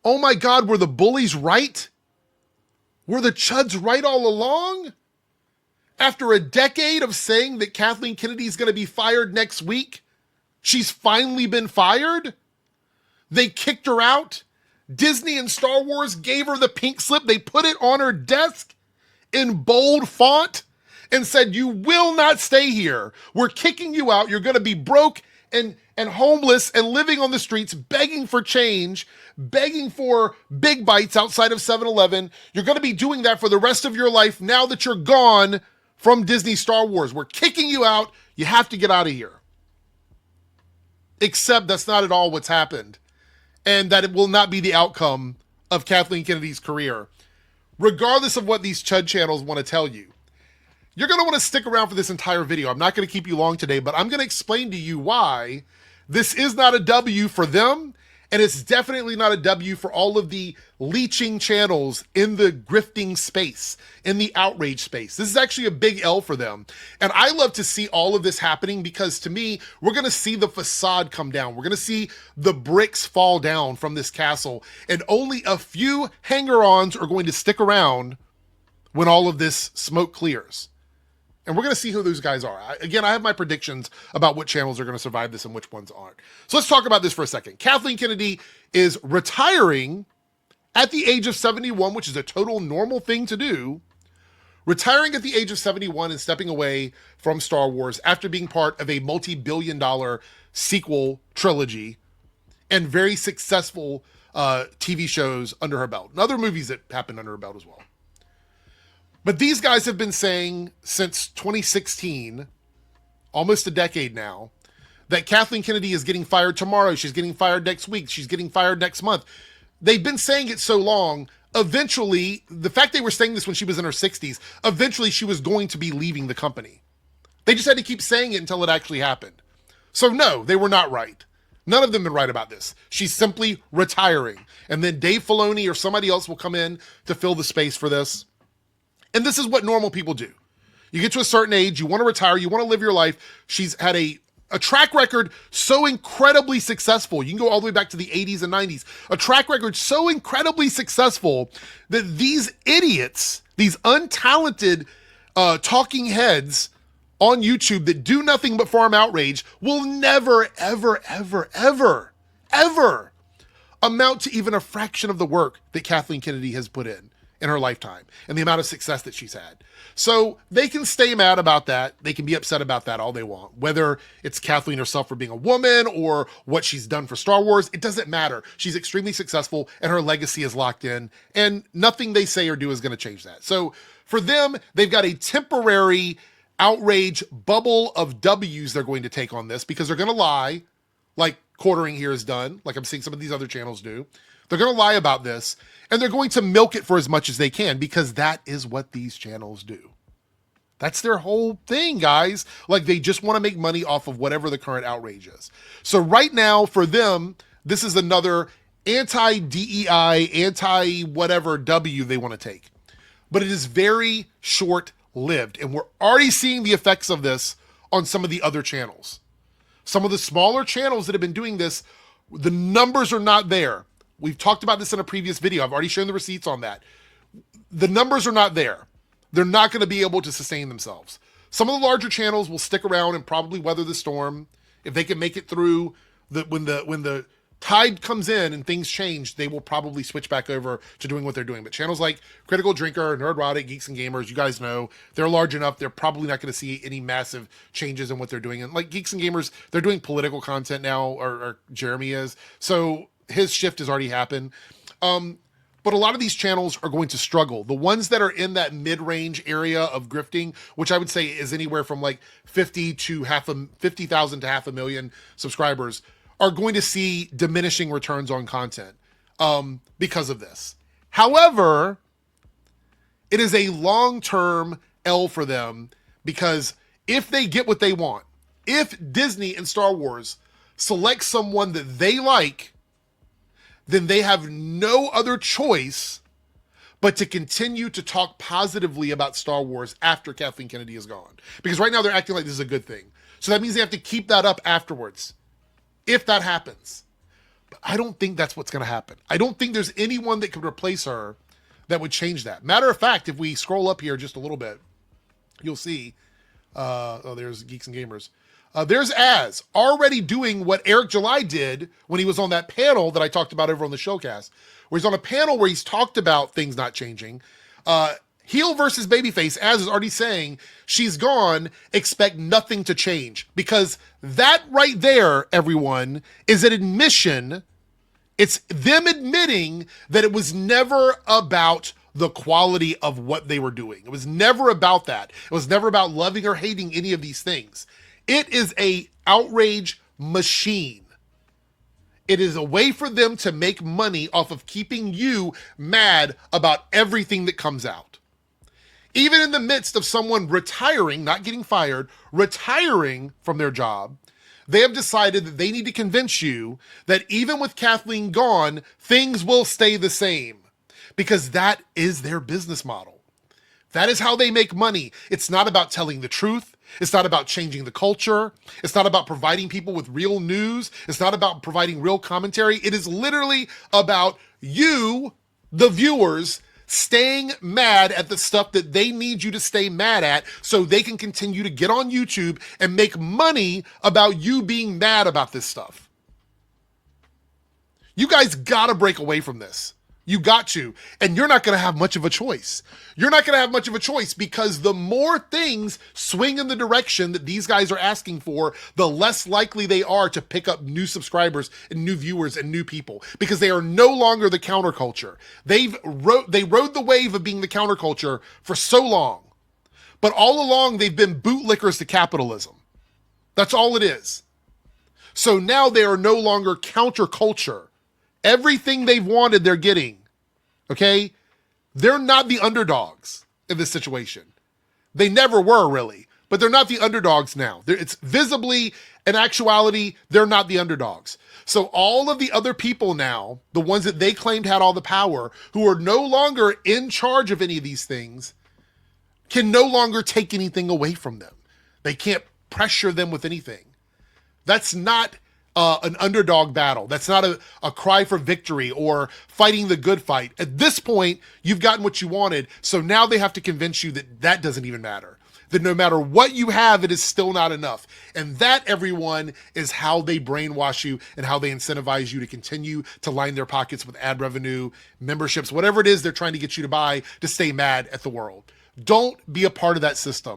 Oh my God, were the bullies right? Were the chuds right all along? After a decade of saying that Kathleen Kennedy is going to be fired next week, she's finally been fired? They kicked her out? Disney and Star Wars gave her the pink slip. They put it on her desk in bold font and said, you will not stay here. We're kicking you out. You're going to be broke and homeless and living on the streets, begging for change, begging for big bites outside of 7-Eleven. You're going to be doing that for the rest of your life now that you're gone from Disney Star Wars. We're kicking you out. You have to get out of here. Except that's not at all what's happened. And that it will not be the outcome of Kathleen Kennedy's career. Regardless of what these chud channels want to tell you. You're going to want to stick around for this entire video. I'm not going to keep you long today, but I'm going to explain to you why this is not a W for them, and it's definitely not a W for all of the leeching channels in the grifting space, in the outrage space. This is actually a big L for them. And I love to see all of this happening because to me, we're going to see the facade come down. We're going to see the bricks fall down from this castle, and only a few hanger-ons are going to stick around when all of this smoke clears. And we're going to see who those guys are. Again, I have my predictions about what channels are going to survive this and which ones aren't. So let's talk about this for a second. Kathleen Kennedy is retiring at the age of 71, which is a total normal thing to do. Retiring at the age of 71 and stepping away from Star Wars after being part of a multi-billion-dollar sequel trilogy and very successful TV shows under her belt. And other movies that happened under her belt as well. But these guys have been saying since 2016, almost a decade now, that Kathleen Kennedy is getting fired tomorrow. She's getting fired next week. She's getting fired next month. They've been saying it so long. Eventually, the fact they were saying this when she was in her 60s, eventually she was going to be leaving the company. They just had to keep saying it until it actually happened. So no, they were not right. None of them have been right about this. She's simply retiring. And then Dave Filoni or somebody else will come in to fill the space for this. And this is what normal people do. You get to a certain age, you want to retire, you want to live your life. She's had a track record so incredibly successful. You can go all the way back to the 80s and 90s. A track record so incredibly successful that these idiots, these untalented talking heads on YouTube that do nothing but farm outrage will never, ever, ever, ever, ever amount to even a fraction of the work that Kathleen Kennedy has put in her lifetime and the amount of success that she's had. So they can stay mad about that. They can be upset about that all they want, whether it's Kathleen herself for being a woman or what she's done for Star Wars. It doesn't matter. She's extremely successful and her legacy is locked in and nothing they say or do is going to change that. So for them, they've got a temporary outrage bubble of W's they're going to take on this because they're going to lie like Quartering here has done, like I'm seeing some of these other channels do. They're going to lie about this, and they're going to milk it for as much as they can because that is what these channels do. That's their whole thing, guys. Like, they just want to make money off of whatever the current outrage is. So right now, for them, this is another anti-DEI, anti-whatever W they want to take. But it is very short-lived, and we're already seeing the effects of this on some of the other channels. Some of the smaller channels that have been doing this, the numbers are not there. We've talked about this in a previous video. I've already shown the receipts on that. The numbers are not there. They're not going to be able to sustain themselves. Some of the larger channels will stick around and probably weather the storm. If they can make it through, when the tide comes in and things change, they will probably switch back over to doing what they're doing. But channels like Critical Drinker, Nerdrotic, Geeks and Gamers, you guys know, they're large enough. They're probably not going to see any massive changes in what they're doing. And like Geeks and Gamers, they're doing political content now, or Jeremy is. So his shift has already happened. But a lot of these channels are going to struggle. The ones that are in that mid-range area of grifting, which I would say is anywhere from like 50,000 to 500,000 subscribers, are going to see diminishing returns on content because of this. However, it is a long-term L for them because if they get what they want, if Disney and Star Wars select someone that they like, then they have no other choice but to continue to talk positively about Star Wars after Kathleen Kennedy is gone. Because right now they're acting like this is a good thing. So that means they have to keep that up afterwards, if that happens. But I don't think that's what's going to happen. I don't think there's anyone that could replace her that would change that. Matter of fact, if we scroll up here just a little bit, you'll see, there's Geeks and Gamers. There's Az already doing what Eric July did when he was on that panel that I talked about over on the showcast, where he's on a panel where he's talked about things not changing. Heel versus babyface, Az is already saying she's gone, expect nothing to change. Because that right there, everyone, is an admission. It's them admitting that it was never about the quality of what they were doing. It was never about that. It was never about loving or hating any of these things. It is a outrage machine. It is a way for them to make money off of keeping you mad about everything that comes out. Even in the midst of someone retiring, not getting fired, retiring from their job, they have decided that they need to convince you that even with Kathleen gone, things will stay the same, because that is their business model. That is how they make money. It's not about telling the truth. It's not about changing the culture. It's not about providing people with real news. It's not about providing real commentary. It is literally about you, the viewers, staying mad at the stuff that they need you to stay mad at so they can continue to get on YouTube and make money about you being mad about this stuff. You guys gotta break away from this. You got to. And you're not going to have much of a choice. You're not going to have much of a choice, because the more things swing in the direction that these guys are asking for, the less likely they are to pick up new subscribers and new viewers and new people, because they are no longer the counterculture. They rode the wave of being the counterculture for so long, but all along they've been bootlickers to capitalism. That's all it is. So now they are no longer counterculture. Everything they've wanted, they're getting. Okay? They're not the underdogs in this situation. They never were, really. But they're not the underdogs now. It's visibly, in actuality, they're not the underdogs. So all of the other people now, the ones that they claimed had all the power, who are no longer in charge of any of these things, can no longer take anything away from them. They can't pressure them with anything. That's not an underdog battle. That's not a cry for victory or fighting the good fight. At this point, you've gotten what you wanted, so now they have to convince you that that doesn't even matter. That no matter what you have, it is still not enough. And that, everyone, is how they brainwash you and how they incentivize you to continue to line their pockets with ad revenue, memberships, whatever it is they're trying to get you to buy to stay mad at the world. Don't be a part of that system.